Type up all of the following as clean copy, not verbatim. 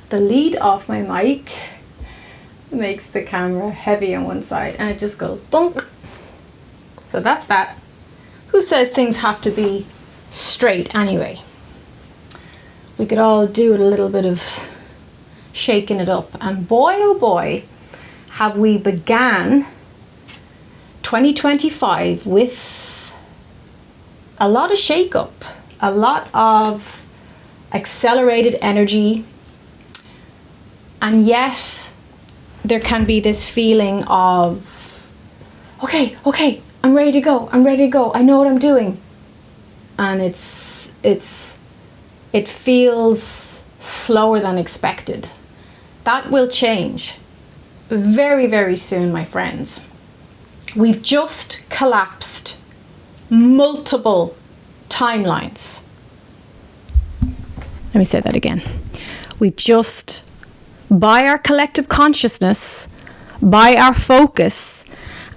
the lead off my mic makes the camera heavy on one side and it just goes dunk. So that's that. Who says things have to be straight anyway? We could all do a little bit of shaking it up. And boy, oh boy, have we began 2025 with a lot of shake up, a lot of accelerated energy, and yet there can be this feeling of, okay, I'm ready to go, I know what I'm doing. And it feels slower than expected. That will change very, very soon, my friends. We've just collapsed multiple timelines. Let me say that again. We just, by our collective consciousness, by our focus,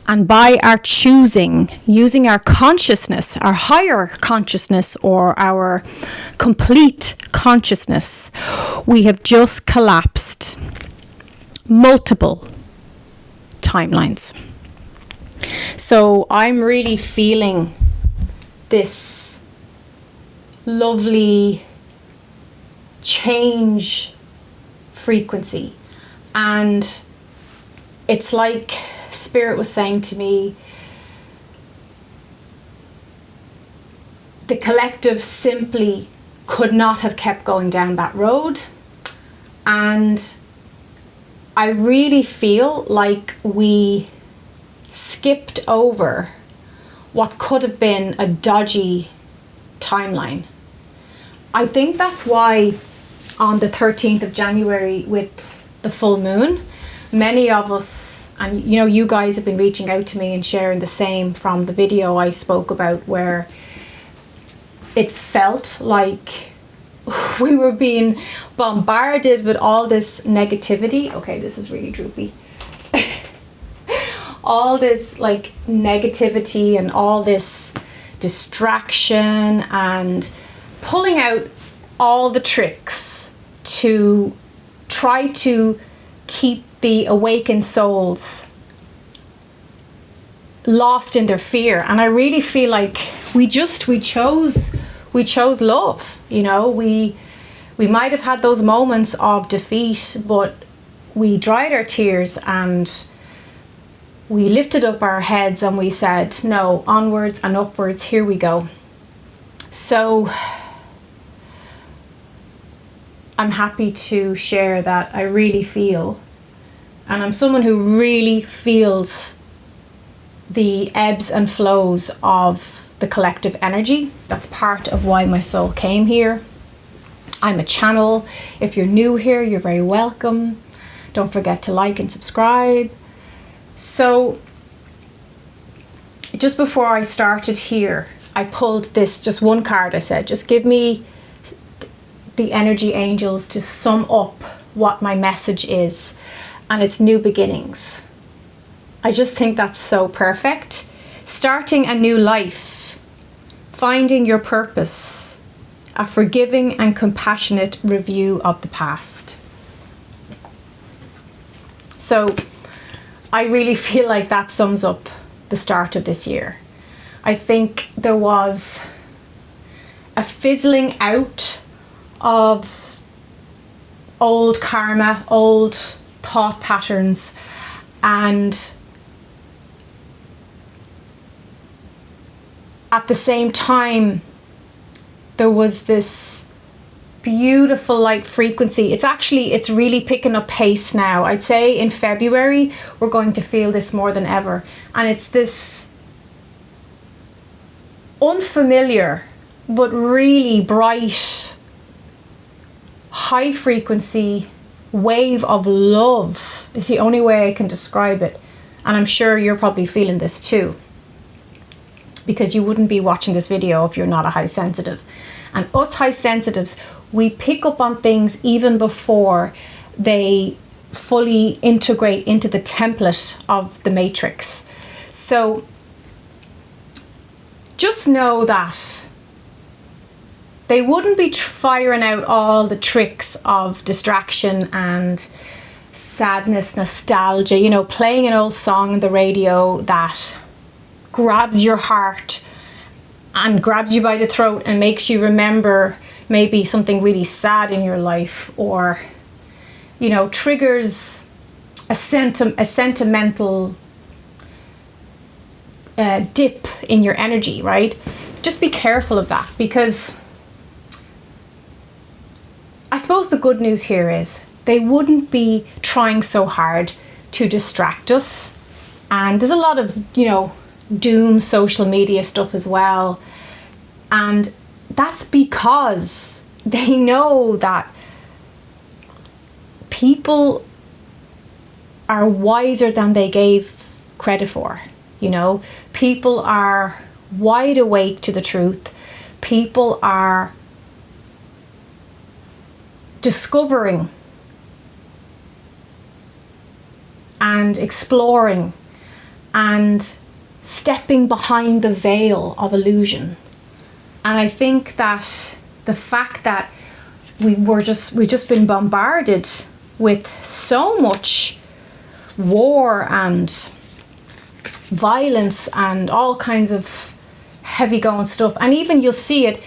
and by our choosing, using our consciousness, our higher consciousness or our complete consciousness, we have just collapsed multiple timelines. So I'm really feeling this lovely change frequency, and it's like Spirit was saying to me, the collective simply could not have kept going down that road, and I really feel like we skipped over what could have been a dodgy timeline. I think that's why on the 13th of January with the full moon, many of us, and you know, you guys have been reaching out to me and sharing the same from the video I spoke about, where it felt like we were being bombarded with all this negativity. Okay, this is really droopy. All this like negativity and all this distraction, and pulling out all the tricks to try to keep the awakened souls lost in their fear. And I really feel like we chose love. You know, we might have had those moments of defeat, but we dried our tears and we lifted up our heads and we said, no, onwards and upwards, here we go. So I'm happy to share that I really feel, and I'm someone who really feels the ebbs and flows of the collective energy. That's part of why my soul came here. I'm a channel. If you're new here, you're very welcome. Don't forget to like and subscribe. So just before I started here, I pulled this, just one card. I said, just give me the energy angels to sum up what my message is, and it's new beginnings. I just think that's so perfect. Starting a new life, finding your purpose, a forgiving and compassionate review of the past. So I really feel like that sums up the start of this year. I think there was a fizzling out of old karma, old thought patterns, and at the same time there was this beautiful light frequency. It's really picking up pace now. I'd say in February we're going to feel this more than ever, and it's this unfamiliar but really bright high frequency wave of love is the only way I can describe it. And I'm sure you're probably feeling this too, because you wouldn't be watching this video if you're not a high sensitive. And us high sensitives, we pick up on things even before they fully integrate into the template of the matrix. So just know that they wouldn't be firing out all the tricks of distraction and sadness, nostalgia, you know, playing an old song on the radio that grabs your heart and grabs you by the throat and makes you remember maybe something really sad in your life, or, you know, triggers a sentimental dip in your energy, right? Just be careful of that, because I suppose the good news here is they wouldn't be trying so hard to distract us. And there's a lot of, you know, doom social media stuff as well. And that's because they know that people are wiser than they gave credit for. You know, people are wide awake to the truth. People are discovering and exploring and stepping behind the veil of illusion. And I think that the fact that we've just been bombarded with so much war and violence and all kinds of heavy going stuff, and even you'll see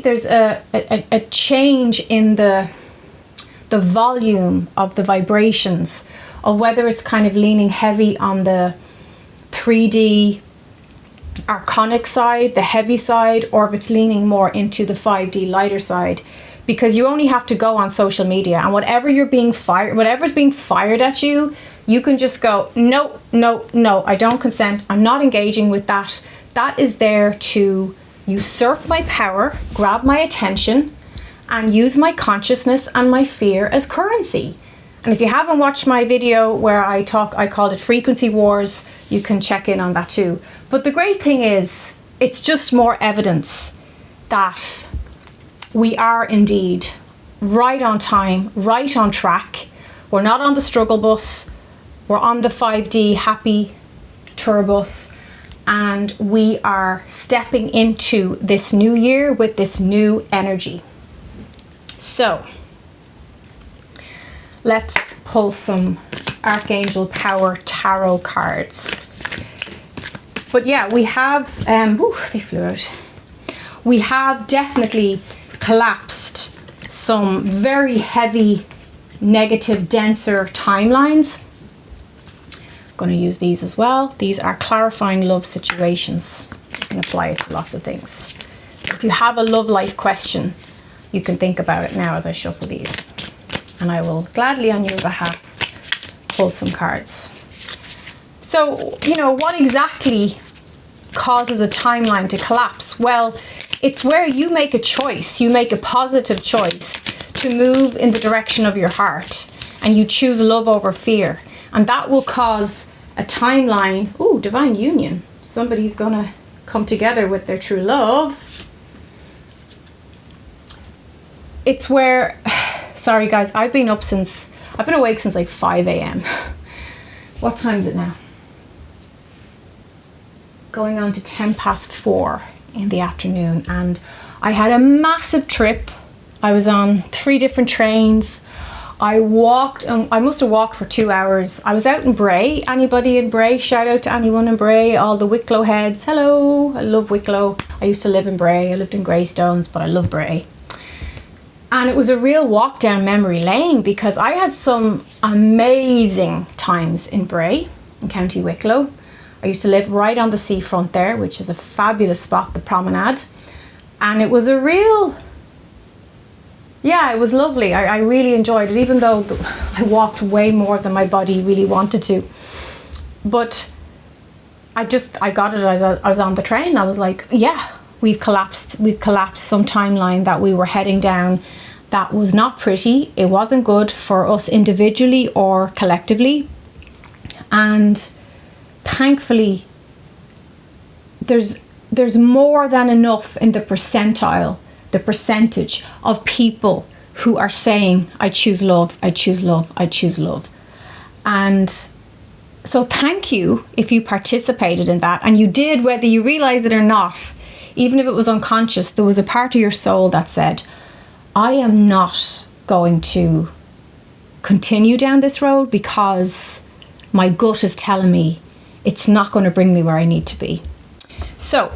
there's a change in the volume of the vibrations, of whether it's kind of leaning heavy on the 3D archonic side, the heavy side, or if it's leaning more into the 5D lighter side. Because you only have to go on social media, and whatever's being fired at you, you can just go, no, I don't consent. I'm not engaging with that. That is there to usurp my power, grab my attention, and use my consciousness and my fear as currency. And if you haven't watched my video where I called it Frequency Wars, you can check in on that too. But the great thing is, it's just more evidence that we are indeed right on time, right on track. We're not on the struggle bus. We're on the 5D happy tour bus. And we are stepping into this new year with this new energy. So let's pull some Archangel Power Tarot cards. But yeah, we have, they flew out. We have definitely collapsed some very heavy, negative, denser timelines. I'm going to use these as well. These are clarifying love situations. You can apply it to lots of things. If you have a love life question, you can think about it now as I shuffle these. And I will gladly, on your behalf, pull some cards. So, you know, what exactly causes a timeline to collapse? Well, it's where you make a choice. You make a positive choice to move in the direction of your heart, and you choose love over fear. And that will cause a timeline. Ooh, divine union. Somebody's gonna come together with their true love. It's where, sorry guys, I've been awake since like 5 a.m. What time is it now? It's going on to 4:10 in the afternoon, and I had a massive trip. I was on 3 different trains. I must have walked for 2 hours. I was out in Bray. Anybody in Bray? Shout out to anyone in Bray, all the Wicklow heads. Hello, I love Wicklow. I used to live in Bray. I lived in Greystones, but I love Bray. And it was a real walk down memory lane, because I had some amazing times in Bray, in County Wicklow. I used to live right on the seafront there, which is a fabulous spot, the promenade. And it was a real, it was lovely. I really enjoyed it, even though I walked way more than my body really wanted to. But I got it as I was on the train. I was like, yeah, we've collapsed some timeline that we were heading down. That was not pretty. It wasn't good for us individually or collectively. And thankfully, there's more than enough in the percentage of people who are saying, I choose love, I choose love, I choose love. And so thank you if you participated in that, and you did, whether you realize it or not. even if it was unconscious, there was a part of your soul that said, I am not going to continue down this road because my gut is telling me it's not going to bring me where I need to be. So,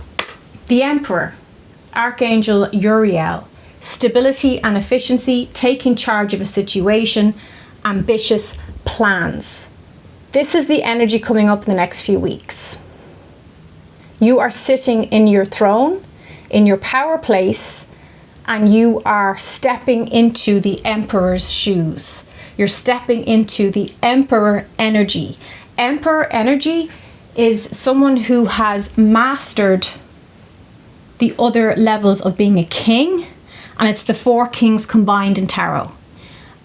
the Emperor, Archangel Uriel, stability and efficiency, taking charge of a situation, ambitious plans. This is the energy coming up in the next few weeks. You are sitting in your throne, in your power place, and you are stepping into the Emperor's shoes. You're stepping into the Emperor energy. Emperor energy is someone who has mastered the other levels of being a king, and it's the 4 kings combined in tarot.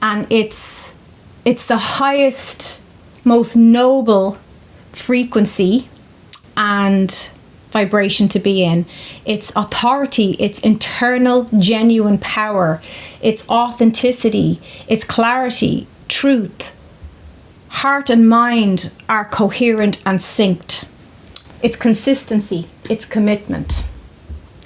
And it's the highest, most noble frequency and vibration to be in. It's authority, it's internal genuine power, it's authenticity, it's clarity, truth. Heart and mind are coherent and synced. It's consistency, it's commitment.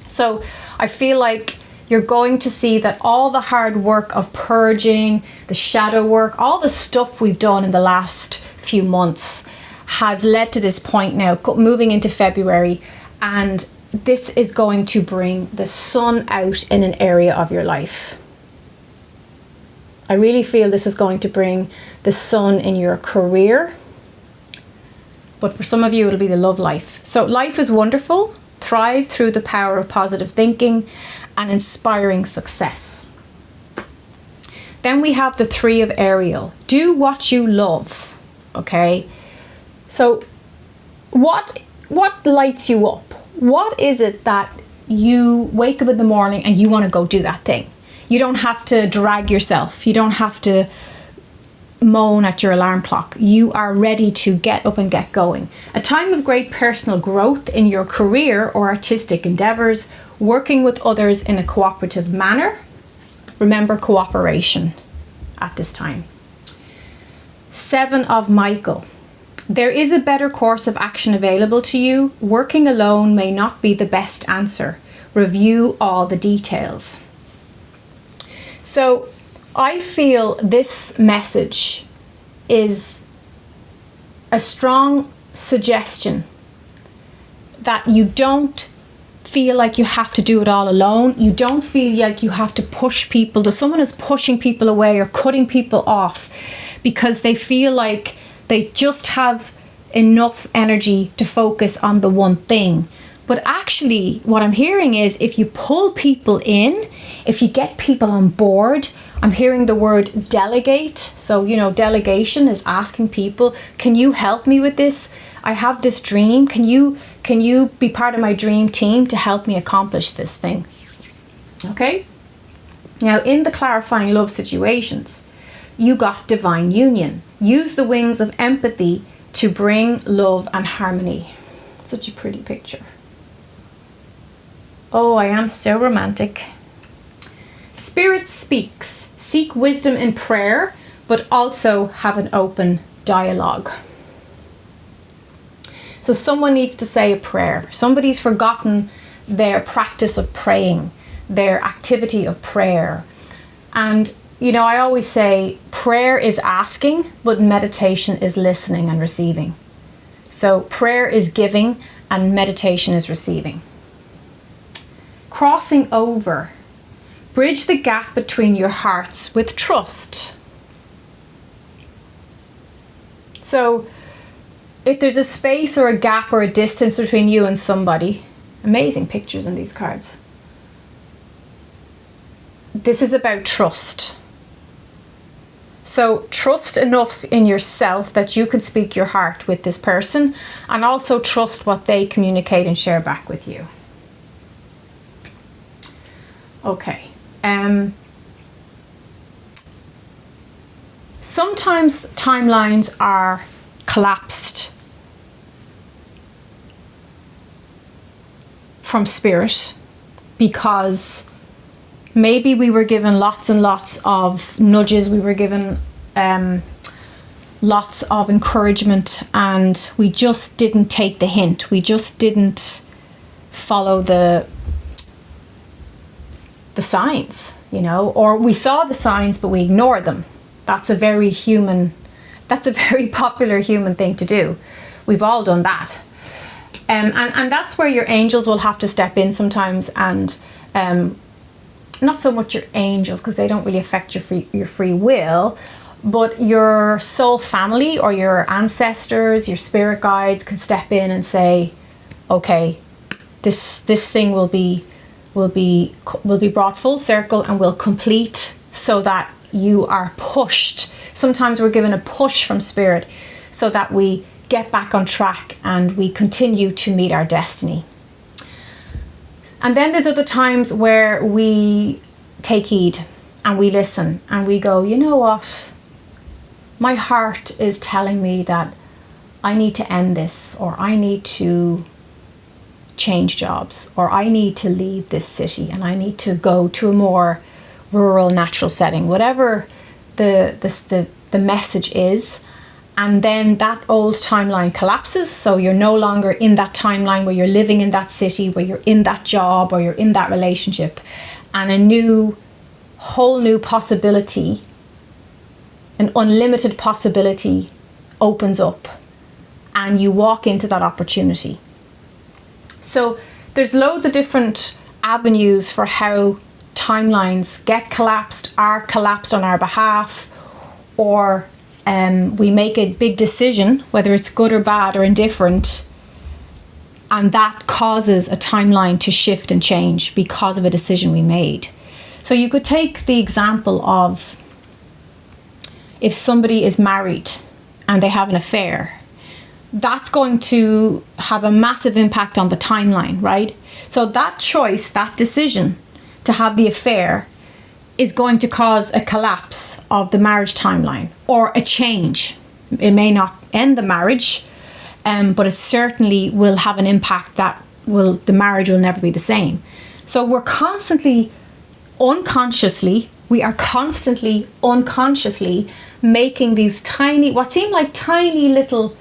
So I feel like you're going to see that all the hard work of purging, the shadow work, all the stuff we've done in the last few months has led to this point now, moving into February, and this is going to bring the sun out in an area of your life. I really feel this is going to bring the sun in your career, but for some of you it'll be the love life. So life is wonderful. Thrive through the power of positive thinking and inspiring success. Then we have the 3 of Ariel. Do what you love. Okay? So what lights you up? What is it that you wake up in the morning and you want to go do that thing? You don't have to drag yourself. You don't have to moan at your alarm clock. You are ready to get up and get going. A time of great personal growth in your career or artistic endeavors, working with others in a cooperative manner. Remember cooperation at this time. 7 of Michael. There is a better course of action available to you. Working alone may not be the best answer. Review all the details. So I feel this message is a strong suggestion that you don't feel like you have to do it all alone. You don't feel like you have to push people, that someone is pushing people away or cutting people off because they feel like they just have enough energy to focus on the one thing. But actually, what I'm hearing is if you pull people in, if you get people on board, I'm hearing the word delegate. So, delegation is asking people, can you help me with this? I have this dream. Can you be part of my dream team to help me accomplish this thing? Okay? Now, in the clarifying love situations, you got divine union. Use the wings of empathy to bring love and harmony. Such a pretty picture. Oh, I am so romantic. Spirit speaks. Seek wisdom in prayer, but also have an open dialogue. So someone needs to say a prayer. Somebody's forgotten their practice of praying, their activity of prayer. And, I always say prayer is asking, but meditation is listening and receiving. So prayer is giving and meditation is receiving. Crossing over. Bridge the gap between your hearts with trust. So if there's a space or a gap or a distance between you and somebody, amazing pictures in these cards. This is about trust. So trust enough in yourself that you can speak your heart with this person, and also trust what they communicate and share back with you. Okay. Sometimes timelines are collapsed from spirit because maybe we were given lots and lots of nudges, we were given lots of encouragement, and we just didn't take the hint. We just didn't follow the the signs, you know, or we saw the signs but we ignore them. That's a very popular human thing to do. We've all done that. And that's where your angels will have to step in sometimes, and not so much your angels, because they don't really affect your free will, but your soul family or your ancestors, your spirit guides can step in and say, okay, this thing will be brought full circle and will complete, so that you are pushed. Sometimes we're given a push from spirit so that we get back on track and we continue to meet our destiny. And then there's other times where we take heed and we listen and we go, you know what? My heart is telling me that I need to end this, or I need to change jobs, or I need to leave this city and I need to go to a more rural, natural setting, whatever the message is. And then that old timeline collapses. So you're no longer in that timeline where you're living in that city, where you're in that job, or you're in that relationship. And a whole new possibility, an unlimited possibility opens up, and you walk into that opportunity. So there's loads of different avenues for how timelines get collapsed, are collapsed on our behalf, or we make a big decision, whether it's good or bad or indifferent, and that causes a timeline to shift and change because of a decision we made. So you could take the example of if somebody is married and they have an affair, that's going to have a massive impact on the timeline, right? So that choice, that decision to have the affair is going to cause a collapse of the marriage timeline, or a change. It may not end the marriage, but it certainly will have an impact that the marriage will never be the same. So we're constantly unconsciously making these what seem like tiny little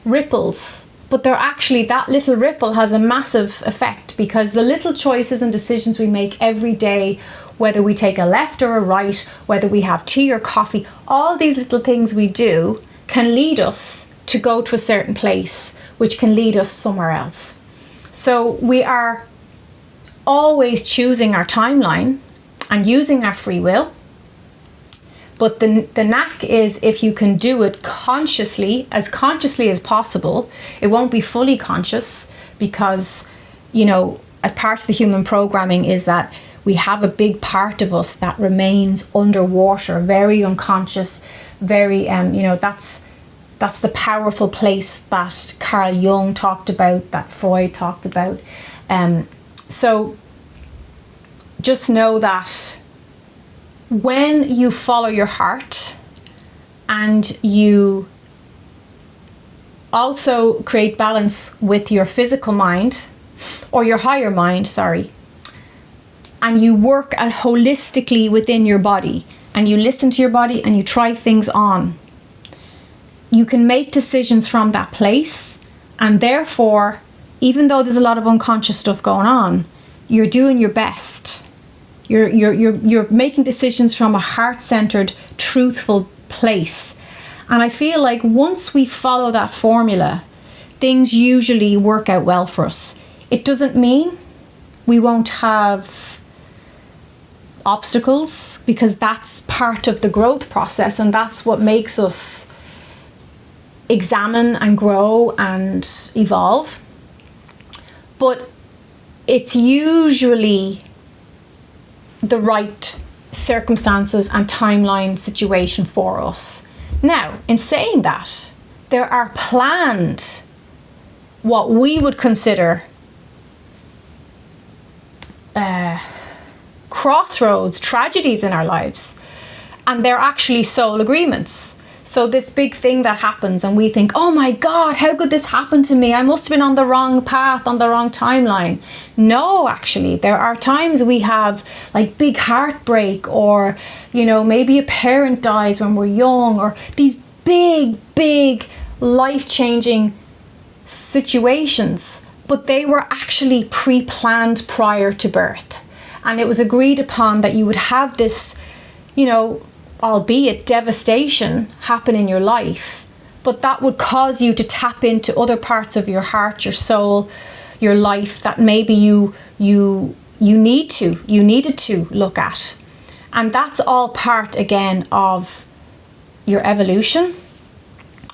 ripples, but they're actually, that little ripple has a massive effect, because the little choices and decisions we make every day, whether we take a left or a right, whether we have tea or coffee, all these little things we do can lead us to go to a certain place, which can lead us somewhere else. So we are always choosing our timeline and using our free will. But the knack is, if you can do it consciously as possible, it won't be fully conscious, because, you know, as part of the human programming is that we have a big part of us that remains underwater, very unconscious, very, that's the powerful place that Carl Jung talked about, that Freud talked about. So just know that when you follow your heart and you also create balance with your physical mind, or your higher mind, and you work holistically within your body, and you listen to your body and you try things on, you can make decisions from that place. And therefore, even though there's a lot of unconscious stuff going on, you're doing your best. You're making decisions from a heart-centered, truthful place. And I feel like once we follow that formula, things usually work out well for us. It doesn't mean we won't have obstacles, because that's part of the growth process, and that's what makes us examine and grow and evolve. But it's usually the right circumstances and timeline situation for us. Now, in saying that, there are planned, what we would consider crossroads, tragedies in our lives, and they're actually soul agreements. So this big thing that happens and we think, oh my God, how could this happen to me? I must have been on the wrong path, on the wrong timeline. No, actually, there are times we have like big heartbreak, or, you know, maybe a parent dies when we're young, or these big life-changing situations, but they were actually pre-planned prior to birth. And it was agreed upon that you would have this, you know, albeit devastation happen in your life, but that would cause you to tap into other parts of your heart, your soul, your life that maybe you needed to look at. And that's all part, again, of your evolution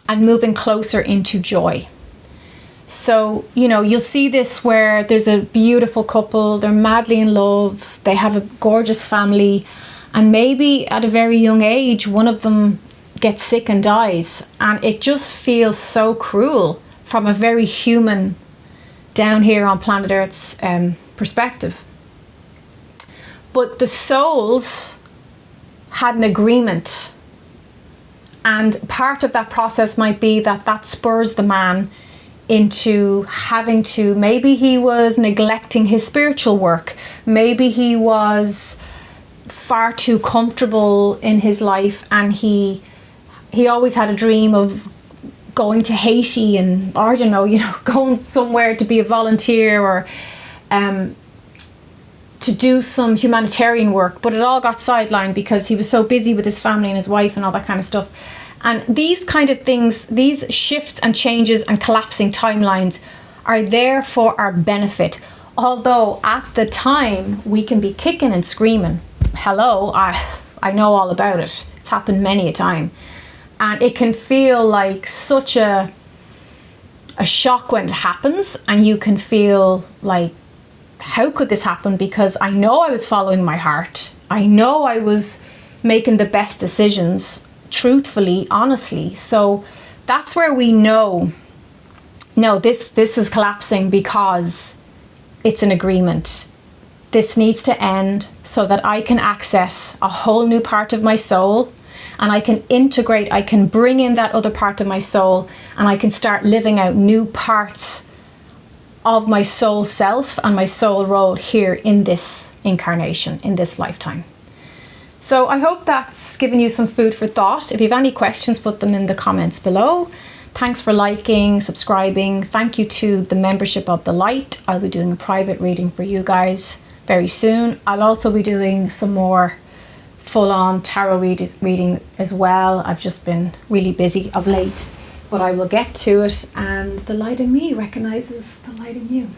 and moving closer into joy. So, you know, you'll see this where there's a beautiful couple, they're madly in love, they have a gorgeous family, and maybe at a very young age, one of them gets sick and dies. And it just feels so cruel from a very human, down here on planet Earth's perspective. But the souls had an agreement. And part of that process might be that spurs the man into having to, maybe he was neglecting his spiritual work. Maybe he was far too comfortable in his life, and he always had a dream of going to Haiti or you know, going somewhere to be a volunteer or to do some humanitarian work, but it all got sidelined because he was so busy with his family and his wife and all that kind of stuff. And these kind of things, these shifts and changes and collapsing timelines are there for our benefit. Although at the time we can be kicking and screaming. Hello, I know all about it. It's happened many a time. And it can feel like such a shock when it happens, and you can feel like, how could this happen? Because I know I was following my heart. I know I was making the best decisions, truthfully, honestly. So that's where we know, no, this is collapsing because it's an agreement. This needs to end so that I can access a whole new part of my soul, and I can integrate, I can bring in that other part of my soul, and I can start living out new parts of my soul self and my soul role here in this incarnation, in this lifetime. So I hope that's given you some food for thought. If you have any questions, put them in the comments below. Thanks for liking, subscribing. Thank you to the membership of The Light. I'll be doing a private reading for you guys very soon. I'll also be doing some more full-on tarot reading as well. I've just been really busy of late, but I will get to it, and the light in me recognizes the light in you.